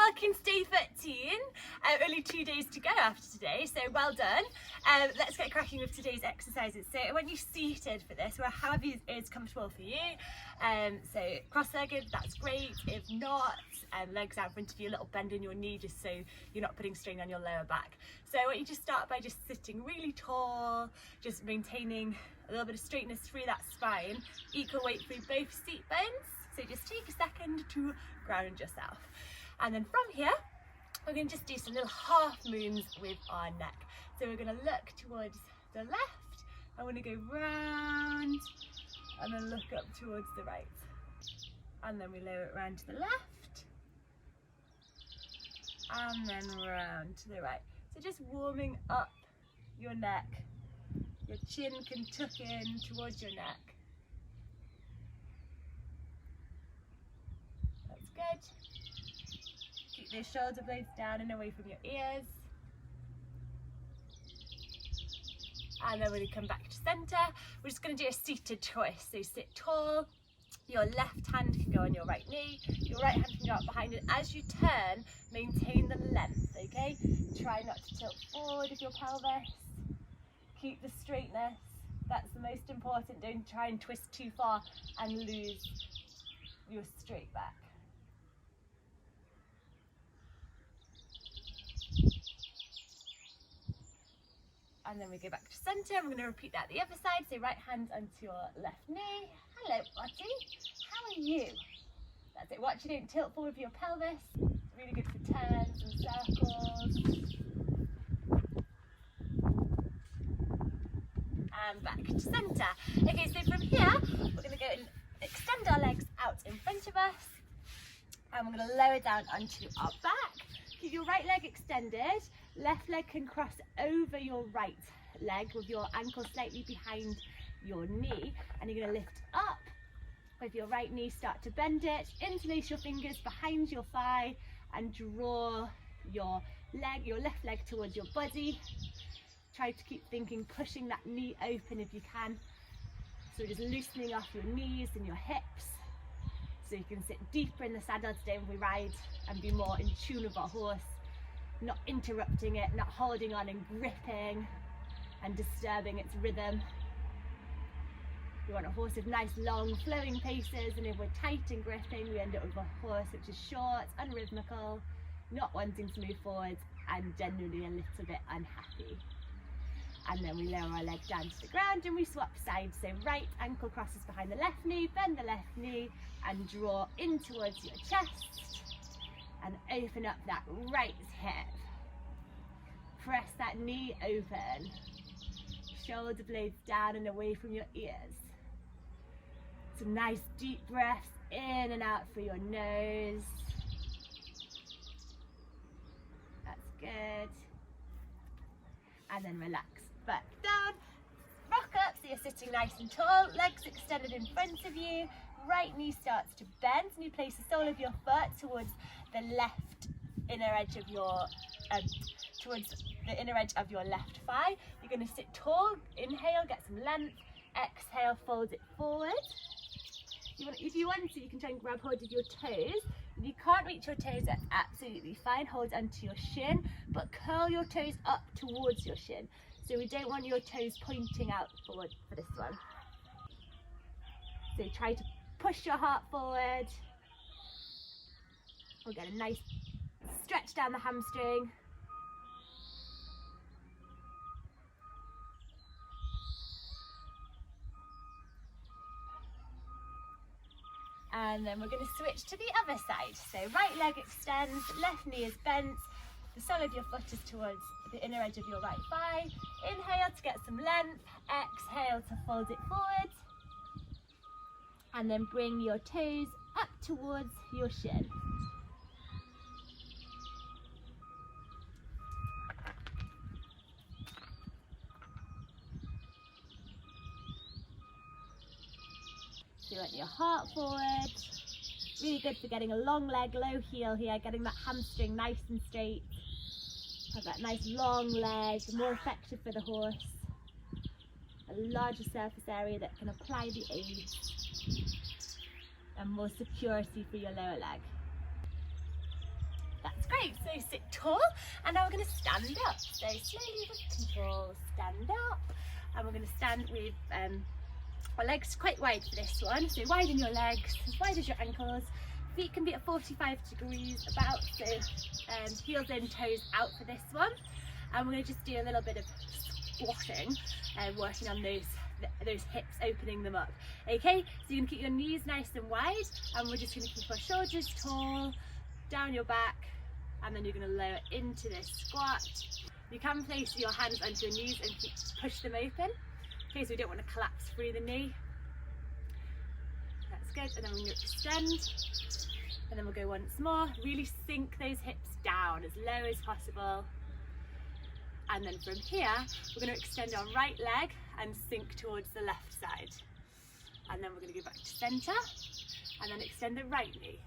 working day 13, only 2 days to go after today, so well done. Let's get cracking with today's exercises. So when you're seated for this, or however is comfortable for you, so cross-legged, that's great. If not, legs out in front of you, a little bend in your knee just so you're not putting strain on your lower back. So I want you to start by just sitting really tall, just maintaining a little bit of straightness through that spine, equal weight through both seat bones. So just take a second to ground yourself. And then from here, we're going to just do some little half moons with our neck. So we're going to look towards the left, I want to go round, and then look up towards the right. And then we lower it round to the left, and then round to the right. So just warming up your neck. Your chin can tuck in towards your neck. That's good. Keep those shoulder blades down and away from your ears. And then when you come back to centre, we're just going to do a seated twist. So sit tall, your left hand can go on your right knee, your right hand can go up behind it. As you turn, maintain the length, okay? Try not to tilt forward with your pelvis. Keep the straightness, that's the most important. Don't try and twist too far and lose your straight back. And then we go back to centre, and we're going to repeat that the other side. So right hand onto your left knee. Hello, Ottie. How are you? That's it. Watch you don't tilt forward with your pelvis. It's really good for turns and circles. And back to centre. Okay, so from here, we're going to go and extend our legs out in front of us. And we're going to lower down onto our back. Keep your right leg extended. Left leg can cross over your right leg with your ankle slightly behind your knee, and you're going to lift up with your right knee, start to bend it, interlace your fingers behind your thigh and draw your left leg towards your body. Try to keep thinking, pushing that knee open if you can. So just loosening off your knees and your hips so you can sit deeper in the saddle today when we ride and be more in tune with our horse. Not interrupting it, not holding on and gripping and disturbing its rhythm. We want a horse with nice long flowing paces, and if we're tight and gripping, we end up with a horse which is short, unrhythmical, not wanting to move forward and generally a little bit unhappy. And then we lower our leg down to the ground and we swap sides. So right ankle crosses behind the left knee, bend the left knee and draw in towards your chest. And open up that right hip. Press that knee open. Shoulder blades down and away from your ears. Some nice deep breaths in and out through your nose. That's good. And then relax back down. Rock up so you're sitting nice and tall. Legs extended in front of you. Right knee starts to bend and you place the sole of your foot towards the left inner edge of your left thigh. You're going to sit tall, inhale, get some length, exhale, fold it forward. If you want to, you can try and grab hold of your toes. If you can't reach your toes, that's absolutely fine. Hold onto your shin, but curl your toes up towards your shin. So we don't want your toes pointing out forward for this one. So try to push your heart forward. We'll get a nice stretch down the hamstring. And then we're going to switch to the other side. So right leg extends, left knee is bent, the sole of your foot is towards the inner edge of your right thigh. Inhale to get some length, exhale to fold it forward. And then bring your toes up towards your shin. So you want your heart forward. Really good for getting a long leg, low heel here, getting that hamstring nice and straight. Have that nice long leg, more effective for the horse. A larger surface area that can apply the aids and more security for your lower leg. That's Great, so sit tall, and now we're going to stand up. So slowly with control, stand up, and we're going to stand with our legs quite wide for this one. So widen your legs, as wide as your ankles. Feet can be at 45 degrees about, so heels in, toes out for this one. And we're going to just do a little bit of squatting, working on those hips, opening them up. Okay, so you can keep your knees nice and wide, and we're just going to keep our shoulders tall, down your back, and then you're going to lower into this squat. You can place your hands onto your knees and push them open. Okay, so we don't want to collapse through the knee. That's good, and then we're going to extend, and then we'll go once more. Really sink those hips down as low as possible. And then from here, we're going to extend our right leg and sink towards the left side. And then we're going to go back to centre, and then extend the right knee.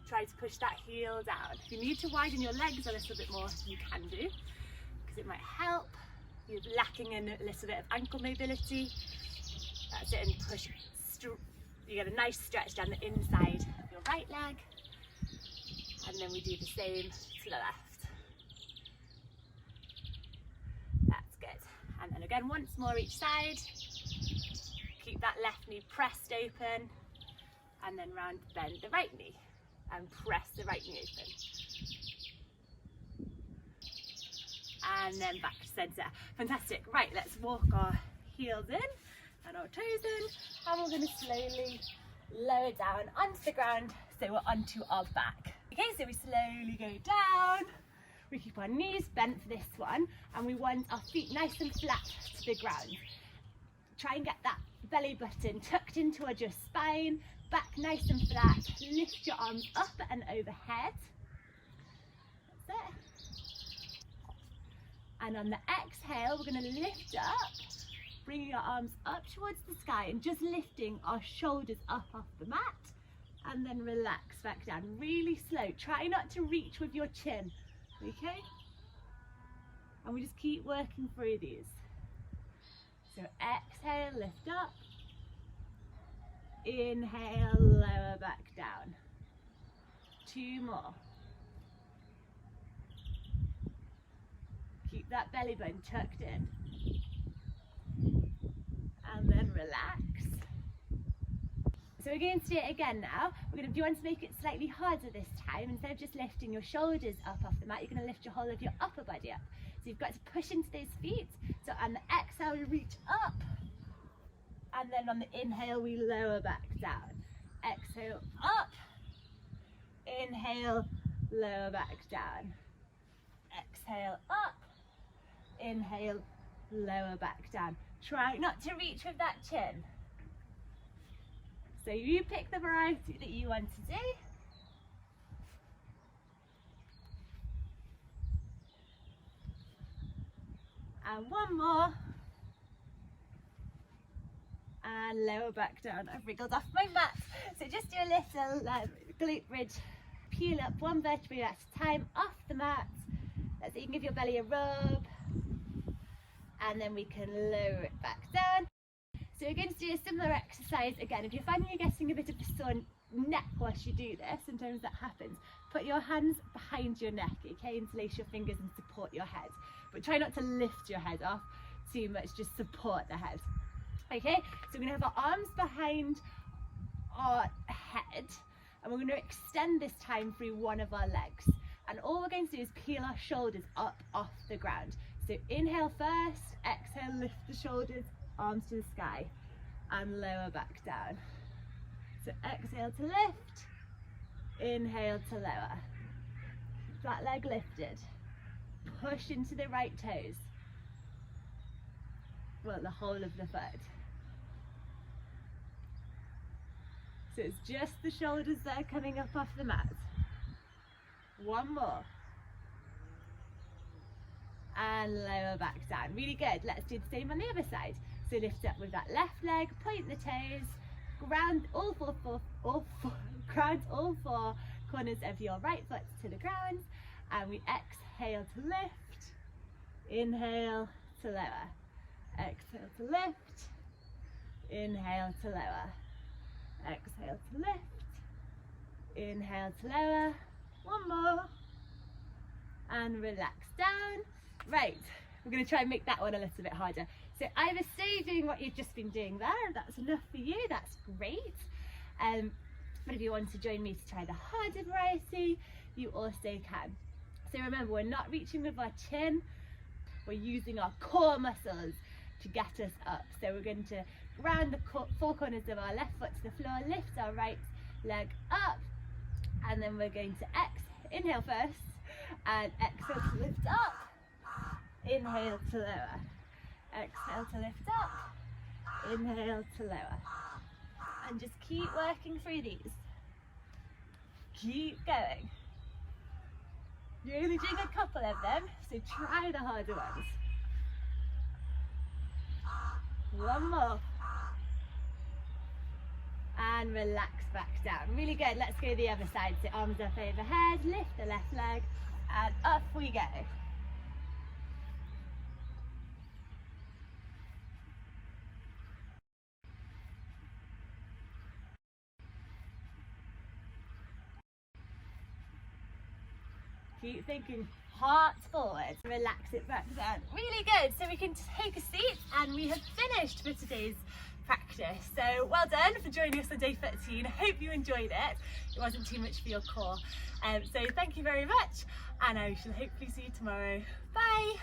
Try to push that heel down. If you need to widen your legs a little bit more, you can do, because it might help. You're lacking in a little bit of ankle mobility. That's it, and push. You get a nice stretch down the inside of your right leg, and then we do the same to the left. That's good. And then again, once more each side. Keep that left knee pressed open, and then round, bend the right knee, and press the right knee open. And then back to centre. Fantastic. Right, let's walk our heels in and our toes in, and we're going to slowly lower down onto the ground, so we're onto our back. Okay, so we slowly go down. We keep our knees bent for this one, and we want our feet nice and flat to the ground. Try and get that belly button tucked in towards your spine, back nice and flat. Lift your arms up and overhead. That's it. And on the exhale, we're going to lift up, bringing our arms up towards the sky and just lifting our shoulders up off the mat, and then relax back down really slow. Try not to reach with your chin, okay? And we just keep working through these. So exhale, lift up. Inhale, lower back down. 2 more. Keep that belly button tucked in. And then relax. So we're going to do it again now. We're going to want to make it slightly harder this time. Instead of just lifting your shoulders up off the mat, you're going to lift your whole of your upper body up. So you've got to push into those feet. So on the exhale, we reach up. And then on the inhale, we lower back down. Exhale, up. Inhale, lower back down. Exhale, up. Inhale, lower back down. Try not to reach with that chin. So you pick the variety that you want to do. And one more. And lower back down. I've wriggled off my mat. So just do a little glute bridge. Peel up one vertebrae at a time off the mat. So you can give your belly a rub. And then we can lower it back down. So we're going to do a similar exercise again. If you're finding you're getting a bit of a sore neck whilst you do this, sometimes that happens, put your hands behind your neck, okay? Interlace your fingers and support your head. But try not to lift your head off too much, just support the head. Okay, so we're going to have our arms behind our head, and we're going to extend this time through one of our legs. And all we're going to do is peel our shoulders up off the ground. So inhale first, exhale, lift the shoulders, arms to the sky, and lower back down. So exhale to lift, inhale to lower. Flat leg lifted. Push into the right toes. Well, the whole of the foot. So it's just the shoulders that are coming up off the mat. One more. And lower back down. Really good. Let's do the same on the other side. So lift up with that left leg, point the toes, ground all four corners of your right foot to the ground, and we exhale to lift, inhale to lower, exhale to lift, inhale to lower, exhale to lift, inhale to lower, one more, and relax down. Right, we're going to try and make that one a little bit harder. So either stay doing what you've just been doing there, if that's enough for you, that's great. But if you want to join me to try the harder variety, you also can. So remember, we're not reaching with our chin, we're using our core muscles to get us up. So we're going to ground the four corners of our left foot to the floor, lift our right leg up, and then we're going to inhale first, and exhale to lift up, inhale to lower, exhale to lift up, inhale to lower. And just keep working through these. Keep going. You're only doing a couple of them, so try the harder ones. One more. And relax back down. Really good. Let's go the other side. So arms up overhead, lift the left leg, and up we go. Keep thinking, heart forward, relax it back down. Really good. So we can take a seat, and we have finished for today's practice. So well done for joining us on day 13. I hope you enjoyed it. It wasn't too much for your core. So thank you very much, and I shall hopefully see you tomorrow. Bye.